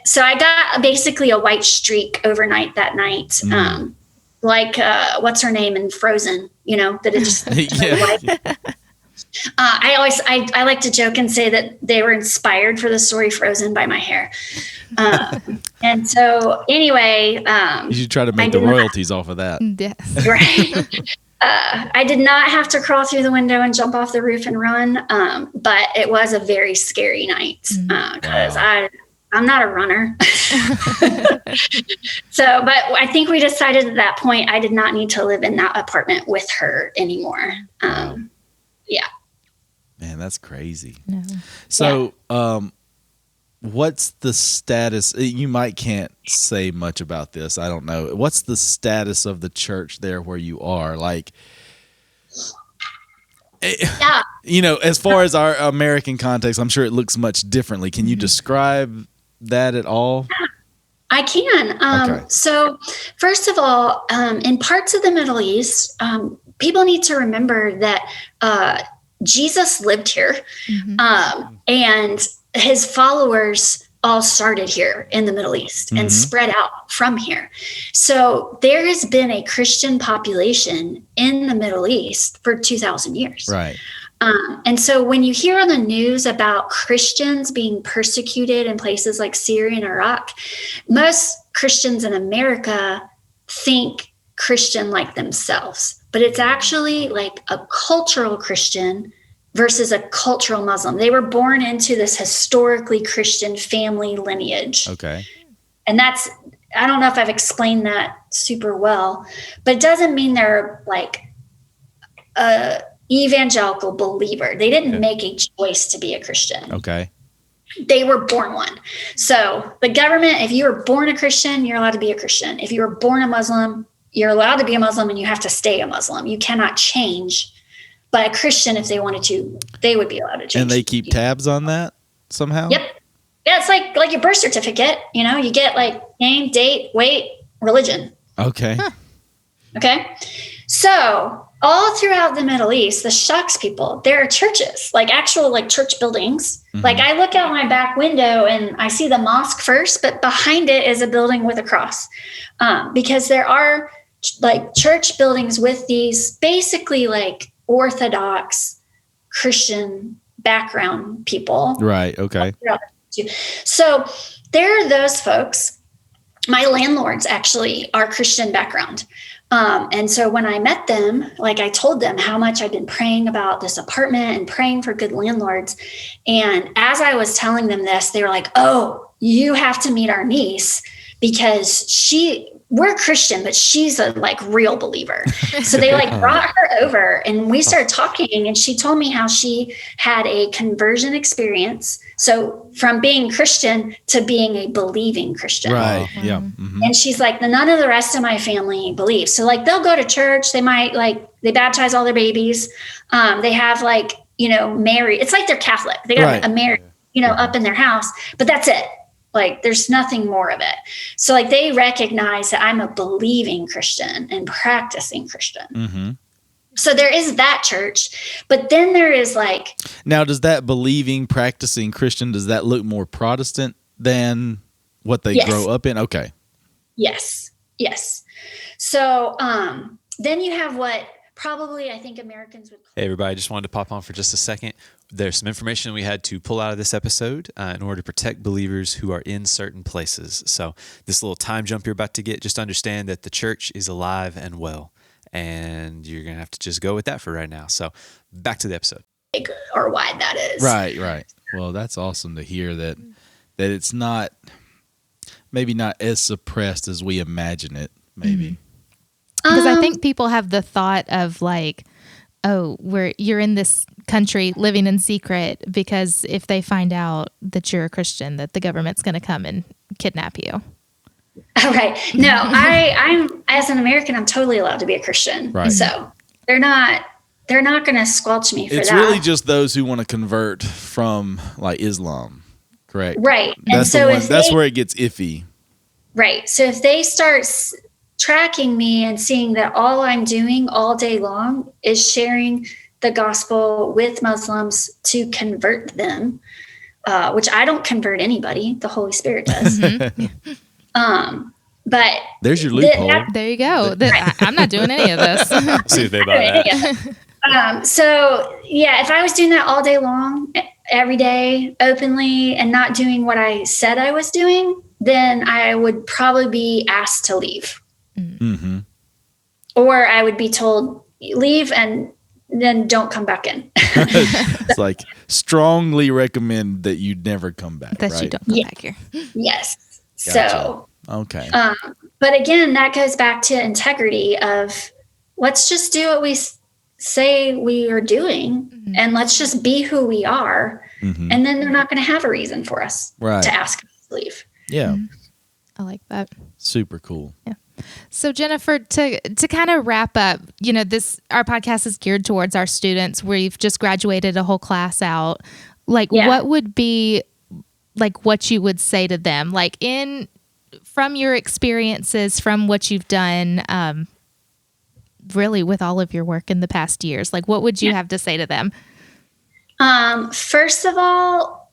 so I got basically a white streak overnight that night. What's her name in Frozen, that it just I like to joke and say that they were inspired for the story Frozen by my hair. And so anyway, You should try to make the royalties off of that. Yes. right. I did not have to crawl through the window and jump off the roof and run. But it was a very scary night because I'm not a runner. So, but I think we decided at that point, I did not need to live in that apartment with her anymore. Yeah. Man, that's crazy. No. So, what's the status? You might can't say much about this. I don't know. What's the status of the church there where you are? Like, you know, as far as our American context, I'm sure it looks much differently. Can you describe that at all? I can. Okay. So, first of all, in parts of the Middle East, people need to remember that Jesus lived here, and his followers all started here in the Middle East and spread out from here. So there has been a Christian population in the Middle East for 2,000 years. Right. And so when you hear on the news about Christians being persecuted in places like Syria and Iraq, most Christians in America think Christian like themselves, but it's actually like a cultural Christian versus a cultural Muslim. They were born into this historically Christian family lineage. Okay. And that's, I don't know if I've explained that super well, but it doesn't mean they're like a evangelical believer. They didn't make a choice to be a Christian. Okay. They were born one. So the government, if you were born a Christian, you're allowed to be a Christian. If you were born a Muslim, you're allowed to be a Muslim and you have to stay a Muslim. You cannot change. But a Christian, if they wanted to, they would be allowed to change. And they keep tabs on that somehow? Yep. Yeah, it's like your birth certificate. You know, you get like name, date, weight, religion. Okay. Okay. So all throughout the Middle East, the shocks people, there are churches, like actual like church buildings. Like I look out my back window and I see the mosque first, but behind it is a building with a cross. Because there are like church buildings with these basically like Orthodox Christian background people. Right. Okay. So there are those folks. My landlords actually are Christian background. And so when I met them, like I told them how much I'd been praying about this apartment and praying for good landlords. And as I was telling them this, they were like, oh, you have to meet our niece because we're Christian, but she's a like real believer. So they like brought her over and we started talking and she told me how she had a conversion experience. So from being Christian to being a believing Christian. Right. Yeah. Mm-hmm. And she's like, none of the rest of my family believes. So like, they'll go to church. They might like, they baptize all their babies. They have like, you know, Mary. It's like they're Catholic. They got a Mary, you know, up in their house, but that's it. Like there's nothing more of it. So like they recognize that I'm a believing Christian and practicing Christian. Mm-hmm. So there is that church, but then there is like. Now, does that believing, practicing Christian, does that look more Protestant than what they grow up in? Okay. Yes. Yes. So then you have what probably I think Americans would. Hey, everybody, I just wanted to pop on for just a second. There's some information we had to pull out of this episode in order to protect believers who are in certain places. So this little time jump you're about to get, just understand that the church is alive and well, and you're going to have to just go with that for right now. So back to the episode. Big or wide that is. Right, right. Well, that's awesome to hear that it's not, maybe not as suppressed as we imagine it, maybe. Because I think people have the thought of like, oh, you're in this country living in secret because if they find out that you're a Christian, that the government's going to come and kidnap you. Okay. No, I'm as an American, I'm totally allowed to be a Christian. Right. So they're not going to squelch me for it's that. It's really just those who want to convert from like Islam, correct? Right. That's and so that's where it gets iffy. Right. So if they start tracking me and seeing that all I'm doing all day long is sharing the gospel with Muslims to convert them, which I don't convert anybody. The Holy Spirit does. But there's your loophole. There you go. I'm not doing any of this. See if they buy that. So yeah, if I was doing that all day long, every day, openly, and not doing what I said I was doing, then I would probably be asked to leave. Mm-hmm. Or I would be told, leave and then don't come back in. It's like strongly recommend that you never come back. That right? you don't come back here. Yes. Gotcha. So, Okay. but again, that goes back to integrity of let's just do what we say we are doing, and let's just be who we are. Mm-hmm. And then they're not going to have a reason for us Right. to ask us to leave. Yeah. I like that. Super cool. Yeah. So Jennifer, to kind of wrap up, our podcast is geared towards our students. We've just graduated a whole class out. Like, what would be like what you would say to them, like from your experiences, from what you've done, really with all of your work in the past years, like what would you have to say to them? First of all,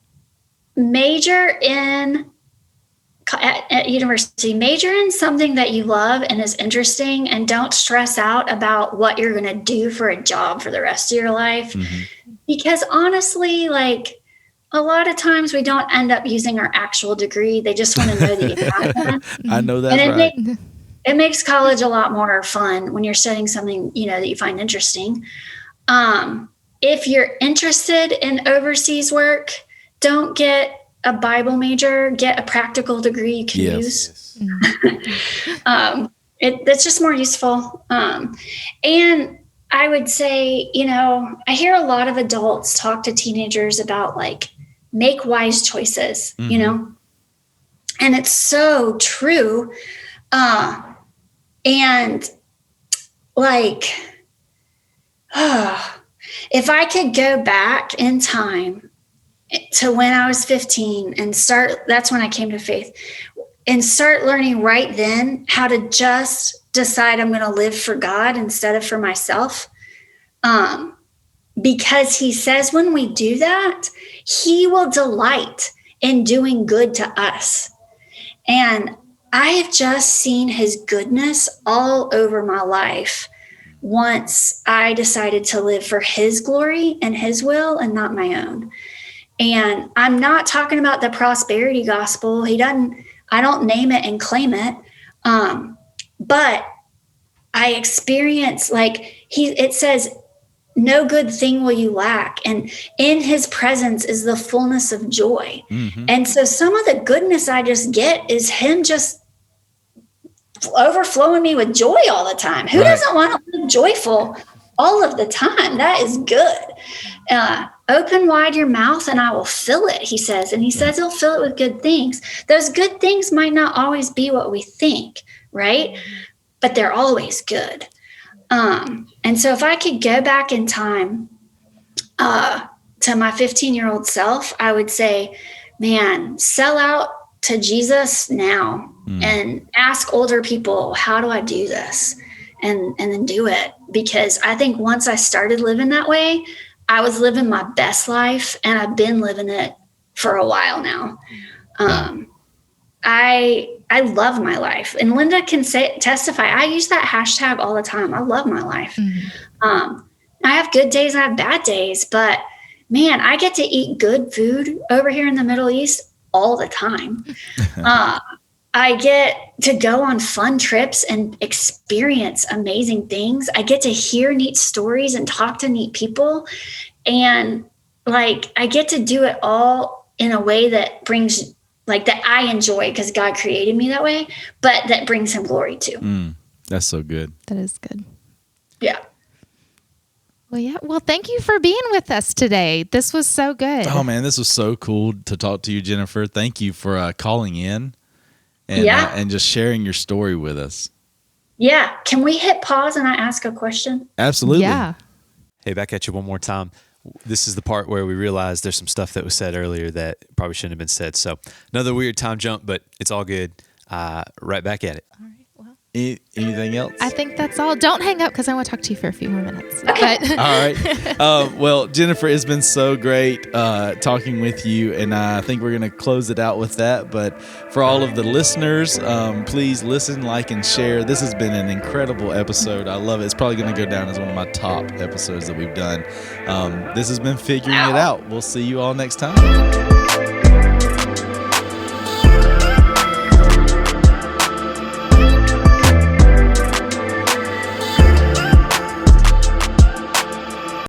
at university, major in something that you love and is interesting, and don't stress out about what you're going to do for a job for the rest of your life. Mm-hmm. Because honestly, like a lot of times we don't end up using our actual degree. They just want to know that you have one. I know that's right. It makes college a lot more fun when you're studying something, that you find interesting. If you're interested in overseas work, don't get a Bible major, get a practical degree you can use. That's just more useful. And I would say, I hear a lot of adults talk to teenagers about like, make wise choices, and it's so true. And like, if I could go back in time to when I was 15 and that's when I came to faith, and start learning right then how to just decide I'm going to live for God instead of for myself. Because he says when we do that, he will delight in doing good to us. And I have just seen his goodness all over my life once I decided to live for his glory and his will and not my own. And I'm not talking about the prosperity gospel. I don't name it and claim it. But I experience it says, no good thing will you lack. And in his presence is the fullness of joy. Mm-hmm. And so some of the goodness I just get is him just overflowing me with joy all the time. Who doesn't want to live joyful all of the time? That is good. Open wide your mouth and I will fill it, he says. And he says he'll fill it with good things. Those good things might not always be what we think, right? But they're always good. And so if I could go back in time to my 15-year-old self, I would say, man, sell out to Jesus now and ask older people, how do I do this? And then do it. Because I think once I started living that way, I was living my best life, and I've been living it for a while now. I love my life, and Linda can testify. I use that hashtag all the time. I love my life. Mm-hmm. I have good days, I have bad days, but man, I get to eat good food over here in the Middle East all the time. I get to go on fun trips and experience amazing things. I get to hear neat stories and talk to neat people. And I get to do it all in a way that brings that I enjoy because God created me that way, but that brings him glory too. That's so good. That is good. Yeah. Well, yeah. Well, thank you for being with us today. This was so good. Oh man, this was so cool to talk to you, Jennifer. Thank you for calling in and and just sharing your story with us. Yeah. Can we hit pause and I ask a question? Absolutely. Yeah. Hey, back at you one more time. This is the part where we realize there's some stuff that was said earlier that probably shouldn't have been said. So another weird time jump, but it's all good. Right back at it. All right. Well. Anything else? I think that's all. Don't hang up because I want to talk to you for a few more minutes. Okay. But All right. Well, Jennifer, it's been so great talking with you, and I think we're going to close it out with that. But for all of the listeners, please listen, like, and share. This has been an incredible episode. I love it. It's probably going to go down as one of my top episodes that we've done. This has been Figuring It Out. We'll see you all next time.